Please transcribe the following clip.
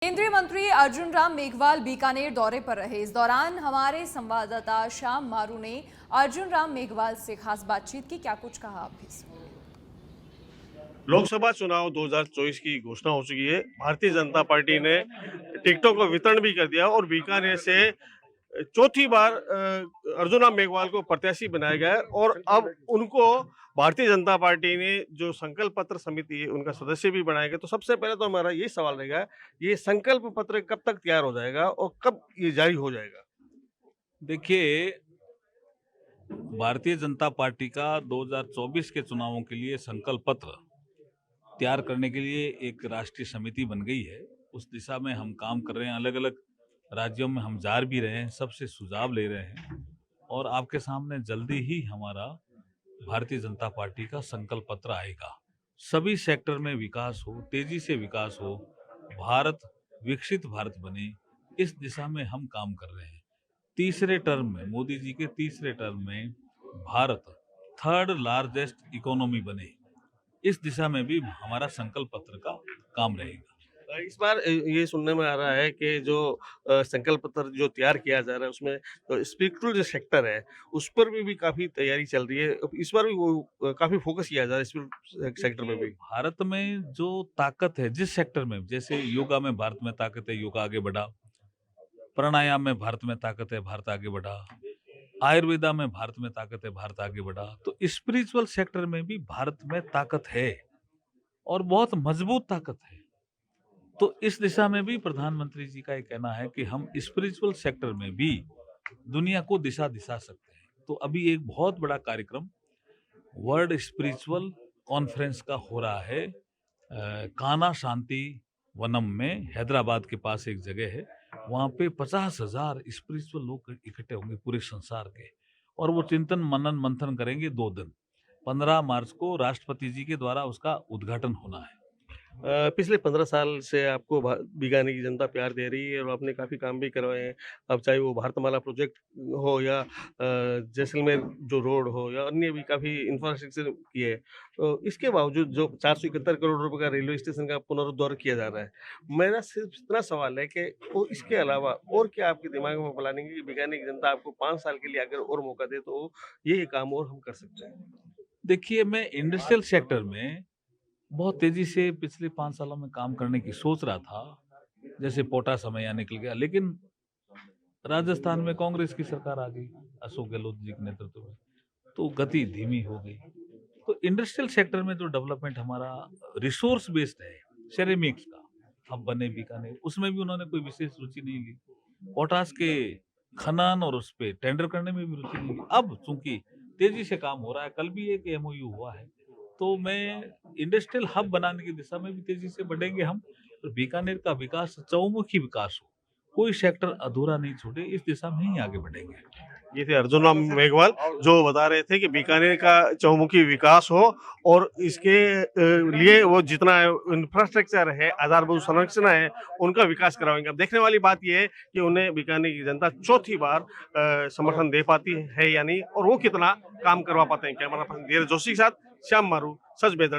केंद्रीय मंत्री अर्जुन राम मेघवाल बीकानेर दौरे पर रहे। इस दौरान हमारे संवाददाता श्याम मारू ने अर्जुन राम मेघवाल से खास बातचीत की। क्या कुछ कहा आप भी सुनिए। लोकसभा चुनाव 2024 की घोषणा हो चुकी है। भारतीय जनता पार्टी ने टिकटों का वितरण भी कर दिया और बीकानेर से चौथी बार अर्जुन राम मेघवाल को प्रत्याशी बनाया गया है और अब उनको भारतीय जनता पार्टी ने जो संकल्प पत्र समिति है उनका सदस्य भी बनाया गया। तो सबसे पहले तो हमारा ये सवाल रहेगा, ये संकल्प पत्र कब तक तैयार हो जाएगा और कब ये जारी हो जाएगा? देखिए, भारतीय जनता पार्टी का 2024 के चुनावों के लिए संकल्प पत्र तैयार करने के लिए एक राष्ट्रीय समिति बन गई है। उस दिशा में हम काम कर रहे हैं। अलग अलग राज्यों में हम जा भी रहे हैं, सबसे सुझाव ले रहे हैं और आपके सामने जल्दी ही हमारा भारतीय जनता पार्टी का संकल्प पत्र आएगा। सभी सेक्टर में विकास हो, तेजी से विकास हो, भारत विकसित भारत बने, इस दिशा में हम काम कर रहे हैं। तीसरे टर्म में, मोदी जी के तीसरे टर्म में भारत थर्ड लार्जेस्ट इकोनॉमी बने, इस दिशा में भी हमारा संकल्प पत्र का काम रहेगा। इस बार ये सुनने में आ रहा है कि जो संकल्प पत्र जो तैयार किया जा रहा है उसमें स्पिरिचुअल जो सेक्टर है उस पर भी काफी तैयारी चल रही है। इस बार भी वो काफी फोकस किया जा रहा है स्पिरिचुअल सेक्टर में भी। भारत में जो ताकत है जिस सेक्टर में, जैसे योगा में भारत में ताकत है, योगा आगे बढ़ा। प्राणायाम में भारत में ताकत है, भारत आगे बढ़ा। आयुर्वेदा में भारत में ताकत है, भारत आगे बढ़ा। तो स्पिरिचुअल सेक्टर में भी भारत में ताकत है और बहुत मजबूत ताकत है। तो इस दिशा में भी प्रधानमंत्री जी का ये कहना है कि हम स्पिरिचुअल सेक्टर में भी दुनिया को दिशा सकते हैं। तो अभी एक बहुत बड़ा कार्यक्रम वर्ल्ड स्पिरिचुअल कॉन्फ्रेंस का हो रहा है कान्हा शांति वनम में, हैदराबाद के पास एक जगह है। वहाँ पे 50,000 स्पिरिचुअल लोग इकट्ठे होंगे पूरे संसार के और वो चिंतन मनन मंथन करेंगे 2 दिन। 15 मार्च को राष्ट्रपति जी के द्वारा उसका उद्घाटन होना है। पिछले 15 साल से आपको बीकानेर की जनता प्यार दे रही है और आपने काफ़ी काम भी करवाए हैं। अब चाहे वो भारतमाला प्रोजेक्ट हो या जैसलमेर जो रोड हो या अन्य भी काफ़ी इंफ्रास्ट्रक्चर किए। तो इसके बावजूद जो 471 करोड़ रुपए का रेलवे स्टेशन का पुनरुद्धार किया जा रहा है। मेरा सिर्फ इतना सवाल है कि वो इसके अलावा और क्या आपके दिमाग में प्लानिंग है कि बीकानेर की जनता आपको 5 साल के लिए अगर और मौका दे तो ये काम और हम कर सकते हैं? देखिए, मैं इंडस्ट्रियल सेक्टर में बहुत तेजी से पिछले 5 सालों में काम करने की सोच रहा था। जैसे पोटास समय यहाँ निकल गया, लेकिन राजस्थान में कांग्रेस की सरकार आ गई अशोक गहलोत जी के नेतृत्व में, तो गति धीमी हो गई। तो इंडस्ट्रियल सेक्टर में जो डेवलपमेंट हमारा रिसोर्स बेस्ड है, सेरेमिक्स का हम बने बीकानेर, उसमें भी उन्होंने कोई विशेष रुचि नहीं ली। पोटास के खनन और उस पे टेंडर करने में भी रुचि नहीं ली। अब चूंकि तेजी से काम हो रहा है, कल भी एक एमओयू हुआ है, तो मैं इंडस्ट्रियल हब बनाने की दिशा में भी तेजी से बढ़ेंगे हम। और बीकानेर का विकास चौमुखी विकास हो, कोई सेक्टर अधूरा नहीं छूटे, इस दिशा में ही आगे बढ़ेंगे। ये थे अर्जुन राम मेघवाल जो बता रहे थे कि बीकानेर का चहुमुखी विकास हो और इसके लिए वो जितना इंफ्रास्ट्रक्चर है, आधारभूत संरचना है, उनका विकास करवाएंगे। अब देखने वाली बात यह है कि उन्हें बीकानेर की जनता चौथी बार समर्थन दे पाती है या नहीं और वो कितना काम करवा पाते हैं। कैमरा पर्सन धीरज जोशी के साथ श्याम मारू, सच बेधड़क।